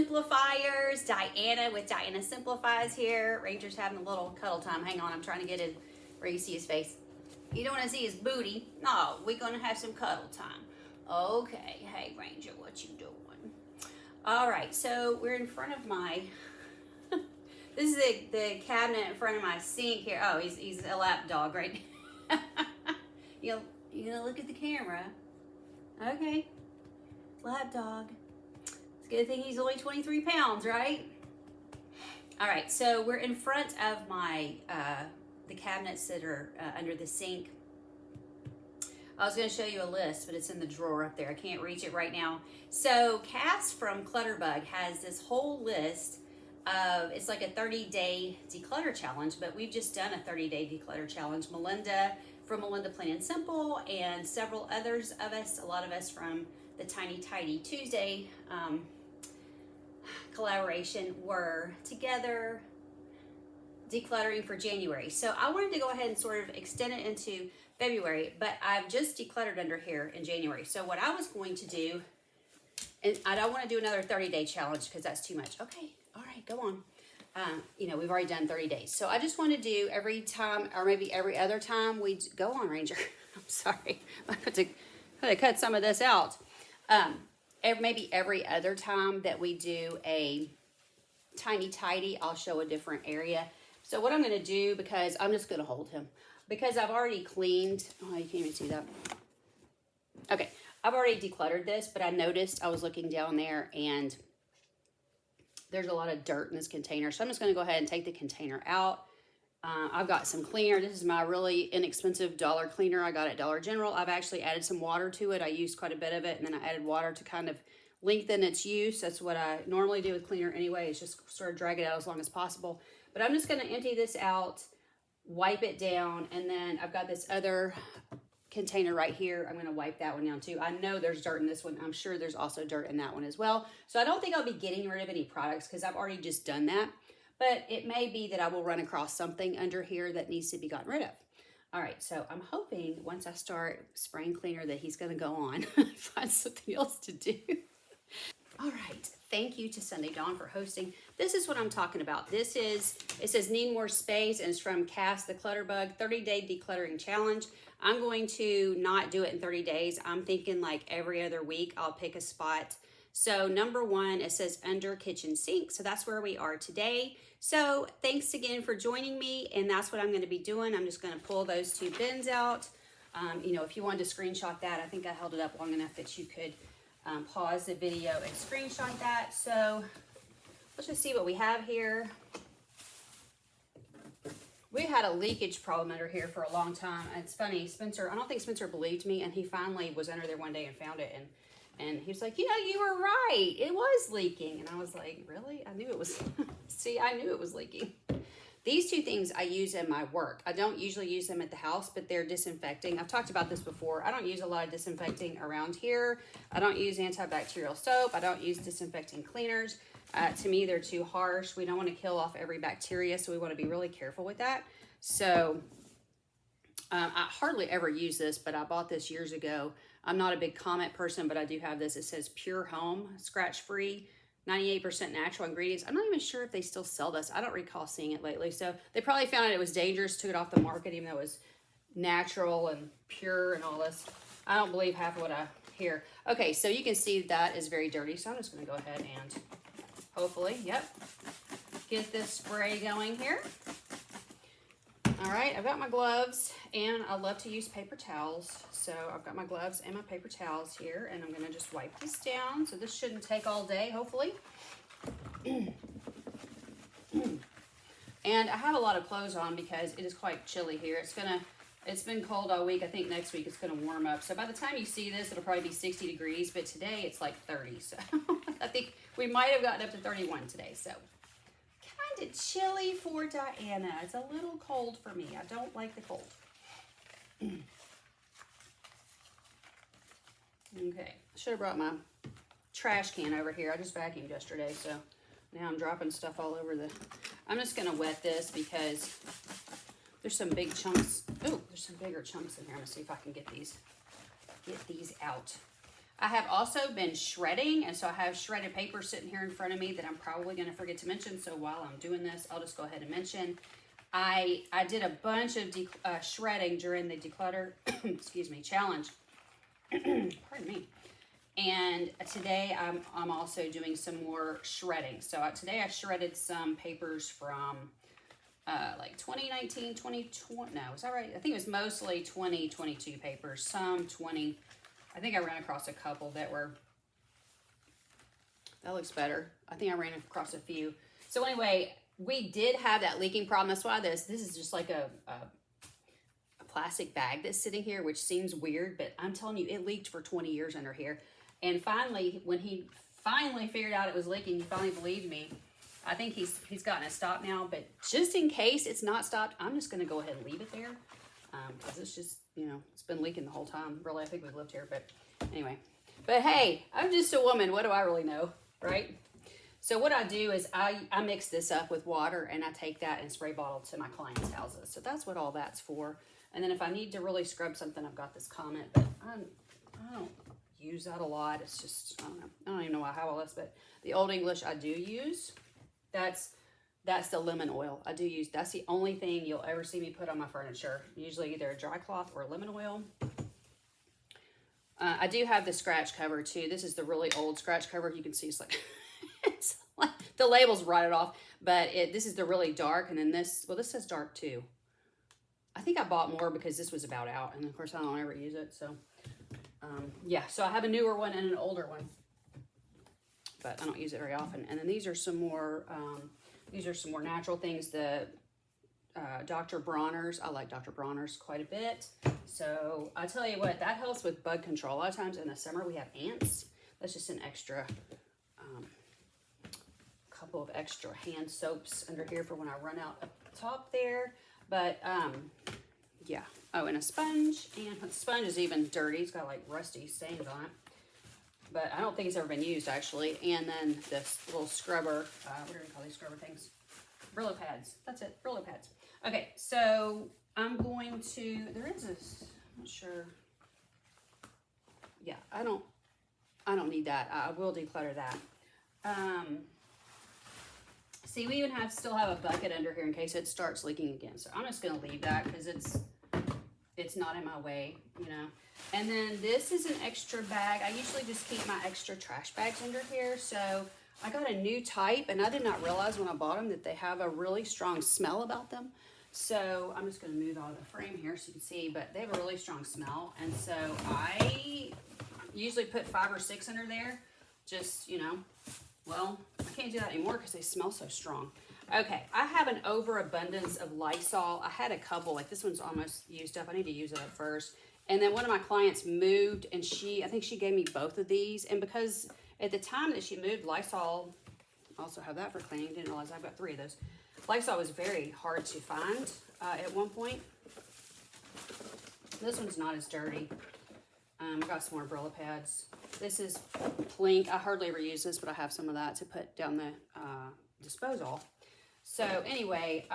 Simplifiers, Diana with Diana Simplifies here. Ranger's having a little cuddle time. Hang on, I'm trying to get it where you see his face. You don't want to see his booty. No, we're going to have some cuddle time. Okay, hey Ranger, what you doing? All right, so we're in front of my, this is the cabinet in front of my sink here. Oh, he's a lap dog, right? You're gonna look at the camera. Okay, lap dog. It's a good thing he's only 23 pounds, right? All right, so we're in front of my, the cabinets that are under the sink. I was going to show you a list, but it's in the drawer up there. I can't reach it right now. So Cass from Clutterbug has this whole list of, it's like a 30-day declutter challenge, but we've just done a 30-day declutter challenge. Melinda from Melinda Plain and Simple and several others of us, a lot of us from the Tiny Tidy Tuesday collaboration were together decluttering for January. So I wanted to go ahead and sort of extend it into February, but I've just decluttered under here in January. So what I was going to do, and I don't want to do another 30-day challenge because that's too much. Okay, all right, go on. We've already done 30 days. So I just want to do every time, or maybe every other time we go on, Ranger. I'm sorry, I had to cut some of this out. Maybe every other time that we do a Tiny Tidy, I'll show a different area. So what I'm going to do, because I'm just going to hold him, because I've already cleaned, oh, you can't even see that. Okay, I've already decluttered this, but I noticed I was looking down there and there's a lot of dirt in this container. So I'm just going to go ahead and take the container out. I've got some cleaner. This is my really inexpensive dollar cleaner I got at Dollar General. I've actually added some water to it. I used quite a bit of it, and then I added water to kind of lengthen its use. That's what I normally do with cleaner anyway. It's just sort of drag it out as long as possible. But I'm just going to empty this out, wipe it down, and then I've got this other container right here. I'm going to wipe that one down too. I know there's dirt in this one. I'm sure there's also dirt in that one as well. So I don't think I'll be getting rid of any products because I've already just done that. But it may be that I will run across something under here that needs to be gotten rid of. All right, so I'm hoping once I start spraying cleaner that he's going to go on and find something else to do. All right, thank you to Sunday Dawn for hosting. This is what I'm talking about. It says need more space, and it's from Cass the Clutterbug 30-day decluttering challenge. I'm going to not do it in 30 days. I'm thinking like every other week I'll pick a spot. So number one, it says under kitchen sink. So that's where we are today. So thanks again for joining me, and that's what I'm going to be doing. I'm just going to pull those two bins out. If you wanted to screenshot that, I think I held it up long enough that you could pause the video and screenshot that. So let's just see what we have here. We had a leakage problem under here for a long time. It's funny, Spencer, I don't think Spencer believed me, and he finally was under there one day and found it, and he was like, you were right, it was leaking. And I was like, really? I knew it was, see, I knew it was leaking. These two things I use in my work. I don't usually use them at the house, but they're disinfecting. I've talked about this before. I don't use a lot of disinfecting around here. I don't use antibacterial soap. I don't use disinfecting cleaners. To me, they're too harsh. We don't want to kill off every bacteria, so we want to be really careful with that. So I hardly ever use this, but I bought this years ago. I'm not a big comment person, but I do have this. It says Pure Home, scratch-free, 98% natural ingredients. I'm not even sure if they still sell this. I don't recall seeing it lately. So they probably found out it was dangerous, took it off the market, even though it was natural and pure and all this. I don't believe half of what I hear. Okay, so you can see that is very dirty. So I'm just going to go ahead and hopefully, get this spray going here. All right, I've got my gloves, and I love to use paper towels. So I've got my gloves and my paper towels here, and I'm gonna just wipe this down. So this shouldn't take all day, hopefully. And I have a lot of clothes on because it is quite chilly here. It's been cold all week. I think next week it's gonna warm up. So by the time you see this, it'll probably be 60 degrees, but today it's like 30. So I think we might have gotten up to 31 today, so. Kind of chilly for Diana. It's a little cold for me. I don't like the cold. Okay, I should have brought my trash can over here. I just vacuumed yesterday, so now I'm dropping stuff all over I'm just gonna wet this because there's some big chunks. Oh, there's some bigger chunks in here. I'm gonna see if I can get these out. I have also been shredding, and so I have shredded paper sitting here in front of me that I'm probably going to forget to mention. So while I'm doing this, I'll just go ahead and mention. I did a bunch of shredding during the Declutter, excuse me, challenge. Pardon me. And today I'm also doing some more shredding. So today I shredded some papers from like 2019, 2020. No, is that right? I think it was mostly 2022 papers. Some 20. I think I ran across a couple that were, that looks better. I think I ran across a few. So anyway, we did have that leaking problem. That's why this is just like a plastic bag that's sitting here, which seems weird, but I'm telling you, it leaked for 20 years under here. And finally, when he finally figured out it was leaking, he finally believed me. I think he's gotten it stopped now, but just in case it's not stopped, I'm just going to go ahead and leave it there. Because it's just, you know, it's been leaking the whole time. Really, I think we've lived here, but anyway. But hey, I'm just a woman. What do I really know, right? So what I do is I mix this up with water, and I take that and spray bottle to my clients' houses. So that's what all that's for. And then if I need to really scrub something, I've got this comment, but I don't use that a lot. It's just, I don't know. I don't even know why I have all this, but the Old English I do use. That's the lemon oil. I do use, that's the only thing you'll ever see me put on my furniture. Usually either a dry cloth or lemon oil. I do have the scratch cover too. This is the really old scratch cover. You can see it's like, it's like the label's rotted off, but this is the really dark. And then this, well, this says dark too. I think I bought more because this was about out. And of course I don't ever use it. So yeah, so I have a newer one and an older one, but I don't use it very often. And then these are some more natural things. The Dr. Bronner's. I like Dr. Bronner's quite a bit. So I tell you what, that helps with bug control. A lot of times in the summer we have ants. That's just an extra, couple of extra hand soaps under here for when I run out up top there. But yeah. Oh, and a sponge. And the sponge is even dirty. It's got like rusty stains on it. But I don't think it's ever been used, actually. And then this little scrubber. What do we call these scrubber things? Brillo pads. That's it. Brillo pads. Okay, so I'm going to... There is this... I'm not sure. Yeah, I don't need that. I will declutter that. See, we even still have a bucket under here in case it starts leaking again. So I'm just going to leave that because it's not in my way, you know. And then this is an extra bag. I usually just keep my extra trash bags under here. So I got a new type, and I did not realize when I bought them that they have a really strong smell about them. So I'm just going to move out of the frame here so you can see, but they have a really strong smell. And so I usually put 5 or 6 under there. Just, you know, well, I can't do that anymore because they smell so strong. Okay, I have an overabundance of Lysol. I had a couple, like this one's almost used up. I need to use it up first. And then one of my clients moved, and I think she gave me both of these. And because at the time that she moved, Lysol, I also have that for cleaning. Didn't realize I've got 3 of those. Lysol was very hard to find at one point. This one's not as dirty. I got some more Brillo pads. This is Plink. I hardly ever use this, but I have some of that to put down the disposal. So anyway,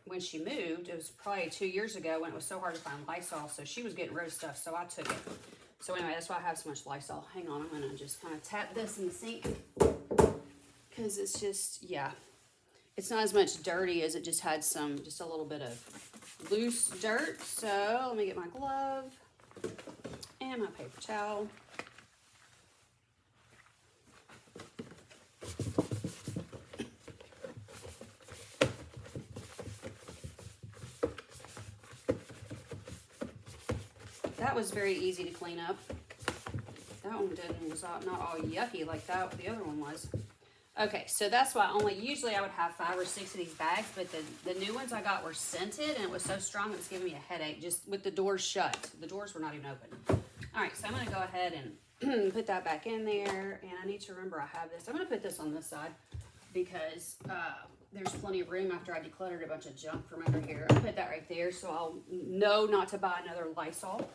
when she moved, it was probably 2 years ago when it was so hard to find Lysol, so she was getting rid of stuff, so I took it. So anyway, that's why I have so much Lysol. Hang on, I'm gonna just kind of tap this in the sink because it's just, yeah, it's not as much dirty as it just had just a little bit of loose dirt. So let me get my glove and my paper towel. That was very easy to clean up. That one was not all yucky like the other one was. Okay, so that's why usually I would have 5 or 6 of these bags, but the new ones I got were scented, and it was so strong it was giving me a headache just with the doors shut. The doors were not even open. All right, so I'm going to go ahead and put that back in there, and I need to remember I have this. I'm going to put this on this side because there's plenty of room after I decluttered a bunch of junk from under here. I'll put that right there so I'll know not to buy another Lysol.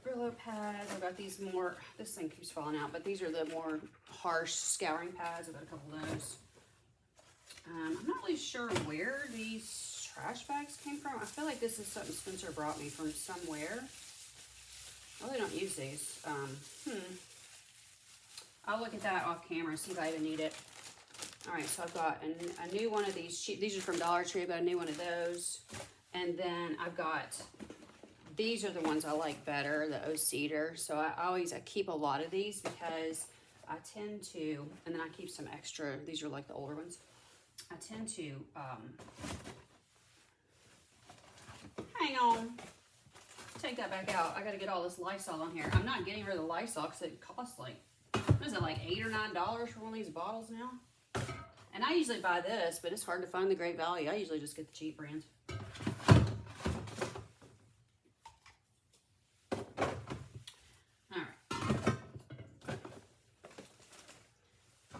Brillo pads. I've got these more, this thing keeps falling out, but these are the more harsh scouring pads. I've got a couple of those. I'm not really sure where these trash bags came from. I feel like this is something Spencer brought me from somewhere. I really don't use these. I'll look at that off camera and see if I even need it. All right, so I've got a new one of these. These are from Dollar Tree. I've got a new one of those. And then I've got, these are the ones I like better, the O Cedar. So I keep a lot of these because I tend to, and then I keep some extra. These are like the older ones. I tend to, hang on. Take that back out. I got to get all this Lysol on here. I'm not getting rid of the Lysol because it costs like, what is it, like $8 or $9 for one of these bottles now? And I usually buy this, but it's hard to find the great value. I usually just get the cheap brands.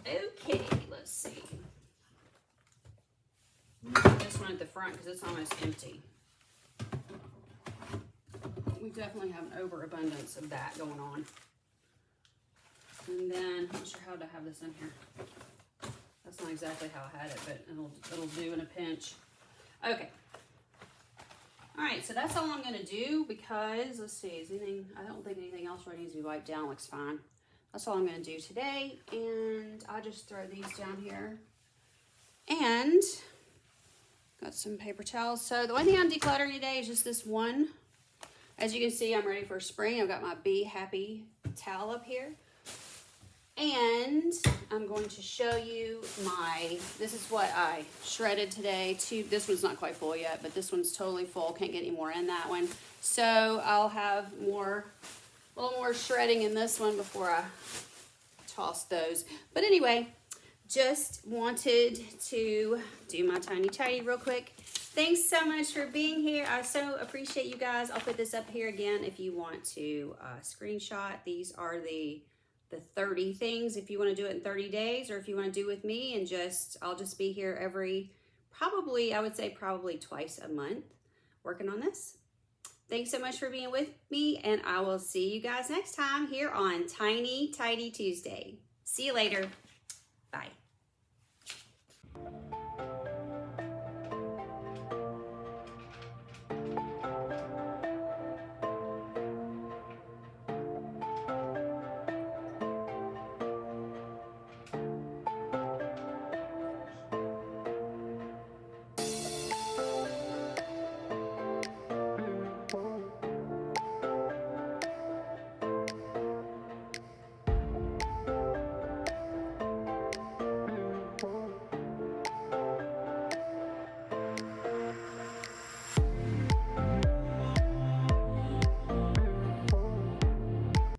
Okay, let's see. This one at the front because it's almost empty. We definitely have an overabundance of that going on. And then, I'm not sure how to have this in here. That's not exactly how I had it, but it'll do in a pinch. Okay. All right, so that's all I'm going to do because, let's see, I don't think anything else really needs to be wiped down. Looks fine. That's all I'm going to do today, and I'll just throw these down here. And got some paper towels. So the only thing I'm decluttering today is just this one. As you can see, I'm ready for spring. I've got my Be Happy towel up here. And I'm going to show you this is what I shredded today. This one's not quite full yet, but this one's totally full. Can't get any more in that one. So I'll have a little more shredding in this one before I toss those. But anyway, just wanted to do my tiny tidy real quick. Thanks so much for being here. I so appreciate you guys. I'll put this up here again if you want to screenshot. These are the 30 things if you want to do it in 30 days, or if you want to do with me and I'll just be here I would say probably twice a month working on this. Thanks so much for being with me, and I will see you guys next time here on Tiny Tidy Tuesday. See you later. Bye.